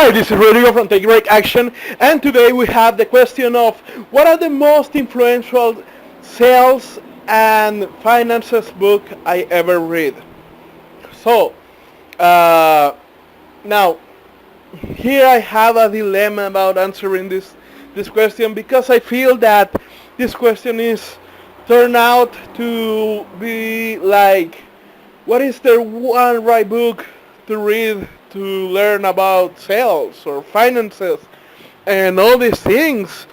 Hi, this is Rodrigo from Take Break Action, and today we have the question of what are the most influential sales and finances book I ever read. So, uh, now here I have a dilemma about answering this question because I feel that this question is turned out to be like, what is the one right book to read to learn about sales or finances and all these things?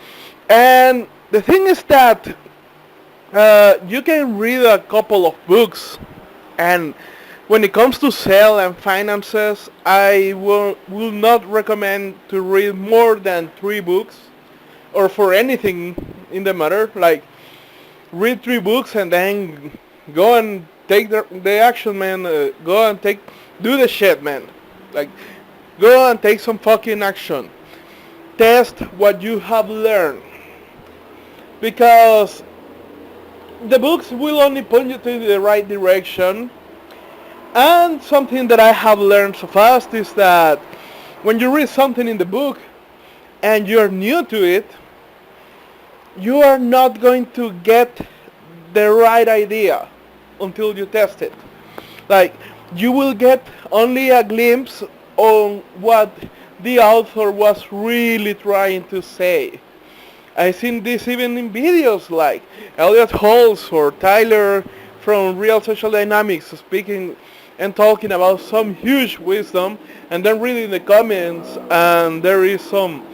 And the thing is that you can read a couple of books, and when it comes to sale and finances, I will not recommend to read more than 3 books, or for anything in the matter. Like, read 3 books and then go and take the action, man. Go and do the shit, man. Like, go and take some fucking action. Test what you have learned, because the books will only point you to the right direction. And something that I have learned so fast is that when you read something in the book and you're new to it, you are not going to get the right idea until you test it. Like, you will get only a glimpse on what the author was really trying to say. I've seen this even in videos like Elliot Holmes or Tyler from Real Social Dynamics speaking and talking about some huge wisdom, and then reading the comments and there is some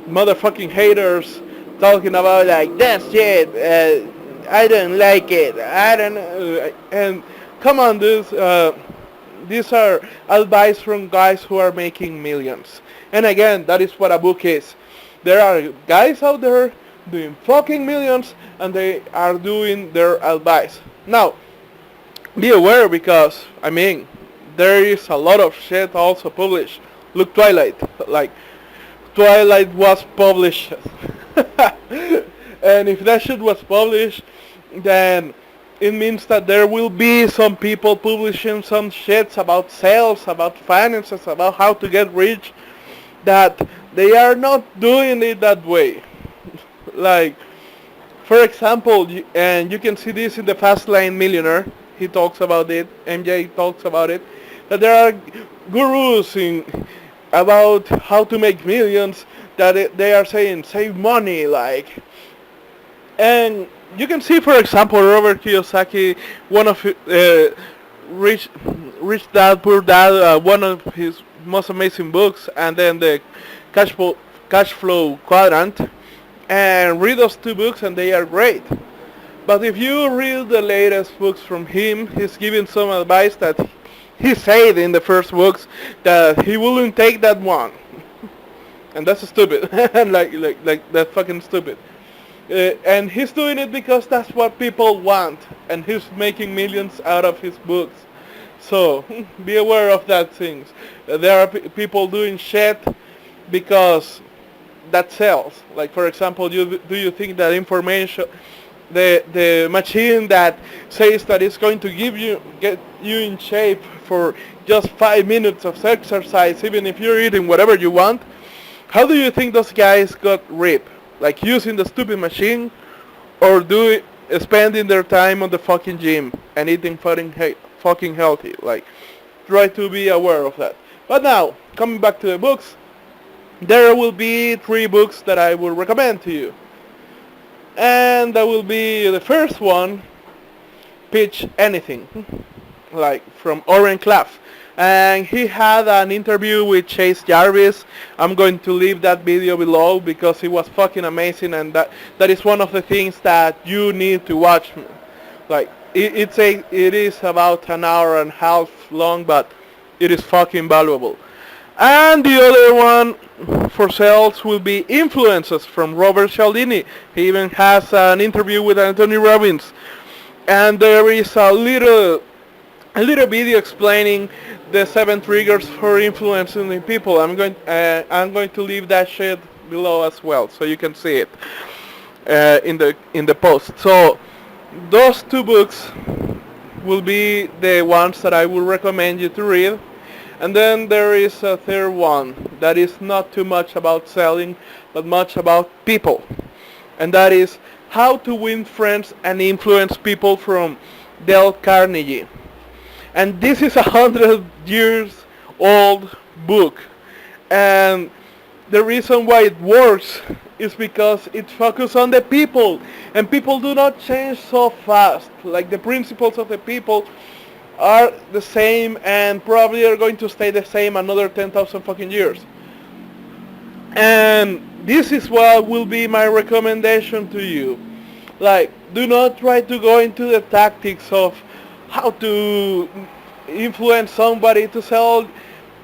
motherfucking haters talking about like, that shit, I don't like it, I don't know, and come on, these are advice from guys who are making millions. And again, that is what a book is. There are guys out there doing fucking millions and they are doing their advice. Now, be aware, because, I mean, there is a lot of shit also published. Look, Twilight. Like, Twilight was published. And if that shit was published, then it means that there will be some people publishing some shits about sales, about finances, about how to get rich, that they are not doing it that way. Like, for example, and you can see this in the Fast Lane Millionaire, he talks about it, MJ talks about it, that there are gurus about how to make millions, that they are saying save money, like. And you can see, for example, Robert Kiyosaki, one of Rich Rich Dad Poor Dad, one of his most amazing books, and then the Cash Flow Quadrant, and read those 2 books and they are great. But if you read the latest books from him, he's giving some advice that he said in the first books that he wouldn't take that one, and that's stupid. like that's fucking stupid. And he's doing it because that's what people want, and he's making millions out of his books. So be aware of that things. There are people doing shit because that sells. Like, for example, do you think that information, the machine that says that it's going to get you in shape for just 5 minutes of exercise, even if you're eating whatever you want, how do you think those guys got ripped? Like, using the stupid machine, or spending their time on the fucking gym and eating fucking healthy? Like, try to be aware of that. But now, coming back to the books, there will be 3 books that I will recommend to you. And that will be the first one, Pitch Anything, like, from Oren Klaff. And he had an interview with Chase Jarvis. I'm going to leave that video below because it was fucking amazing, and that is one of the things that you need to watch. Like, it is about an hour and a half long, but it is fucking valuable. And the other one for sales will be Influences from Robert Cialdini. He even has an interview with Anthony Robbins. And there is a little video explaining the 7 triggers for influencing the people. I'm going to leave that shit below as well, so you can see it in the post. So those 2 books will be the ones that I will recommend you to read. And then there is a third one that is not too much about selling, but much about people. And that is How to Win Friends and Influence People from Dale Carnegie. And this is 100 years old book. And the reason why it works is because it focuses on the people. And people do not change so fast. Like the principles of the people are the same and probably are going to stay the same another 10,000 fucking years. And this is what will be my recommendation to you. Like, do not try to go into the tactics of how to influence somebody to sell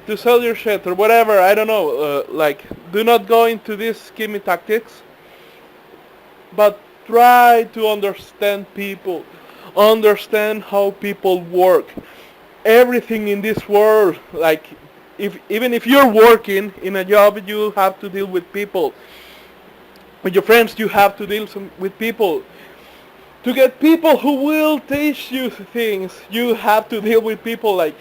your shit or whatever. I don't know. Like, do not go into these scheming tactics, but try to understand people, understand how people work. Everything in this world, like, even if you're working in a job, you have to deal with people. With your friends, you have to deal with people. To get people who will teach you things, you have to deal with people. Like,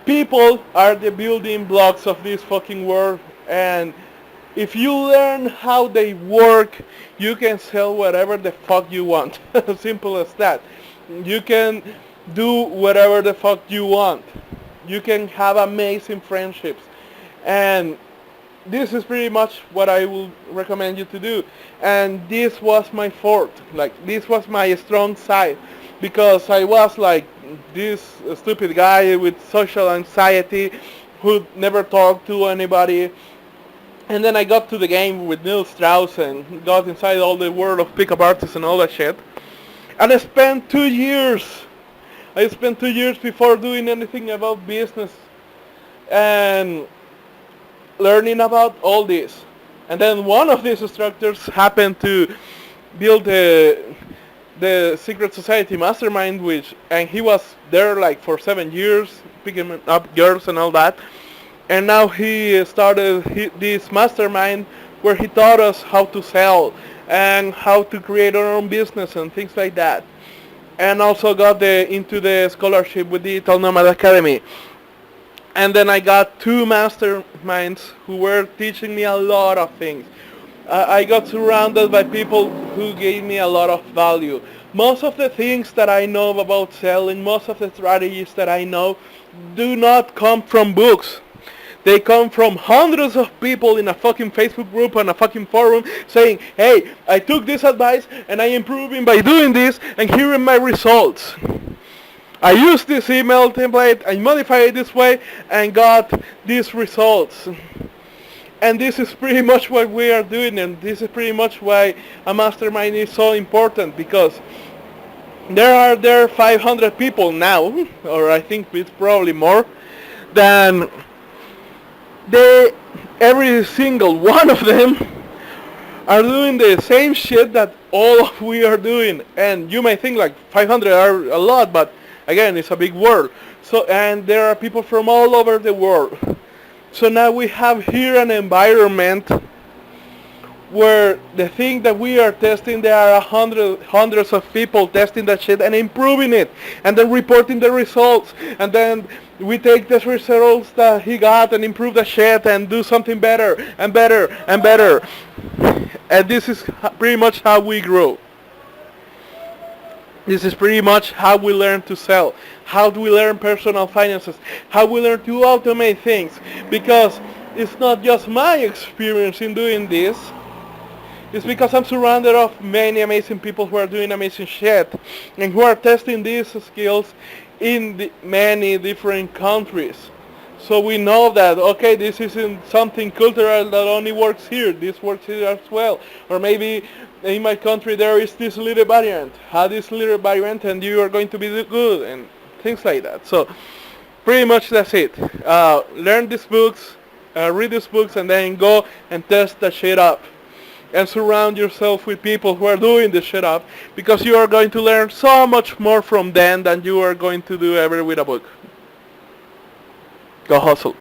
people are the building blocks of this fucking world, and if you learn how they work, you can sell whatever the fuck you want. Simple as that. You can do whatever the fuck you want. You can have amazing friendships. And this is pretty much what I will recommend you to do. And this was my forte. Like, this was my strong side. Because I was like this stupid guy with social anxiety who never talked to anybody. And then I got to the game with Neil Strauss and got inside all the world of pickup artists and all that shit. And I spent 2 years. I spent 2 years before doing anything about business and learning about all this. And then one of these instructors happened to build the Secret Society Mastermind, and he was there like for 7 years, picking up girls and all that. And now he started this mastermind where he taught us how to sell and how to create our own business and things like that. And also got into the scholarship with Digital Nomad Academy. And then I got 2 masterminds who were teaching me a lot of things. I got surrounded by people who gave me a lot of value. Most of the things that I know about selling, most of the strategies that I know, do not come from books. They come from hundreds of people in a fucking Facebook group and a fucking forum saying, hey, I took this advice and I'm improving by doing this, and here are my results. I used this email template, I modified it this way, and got these results. And this is pretty much what we are doing, and this is pretty much why a mastermind is so important, because there are 500 people now, or I think it's probably more, than every single one of them are doing the same shit that all of we are doing. And you may think like 500 are a lot, but again, it's a big world. So, and there are people from all over the world. So now we have here an environment where the thing that we are testing, there are hundreds of people testing that shit and improving it, and then reporting the results, and then we take the results that he got and improve the shit and do something better and better and better. And this is pretty much how we grow. This is pretty much how we learn to sell, how do we learn personal finances, how we learn to automate things, because it's not just my experience in doing this. It's because I'm surrounded of many amazing people who are doing amazing shit and who are testing these skills in many different countries. So we know that, okay, this isn't something cultural that only works here. This works here as well. Or maybe in my country there is this little variant. Have this little variant and you are going to be good, and things like that. So pretty much that's it. Learn these books, read these books, and then go and test the shit up. And surround yourself with people who are doing this shit up, because you are going to learn so much more from them than you are going to do ever with a book. Go hustle.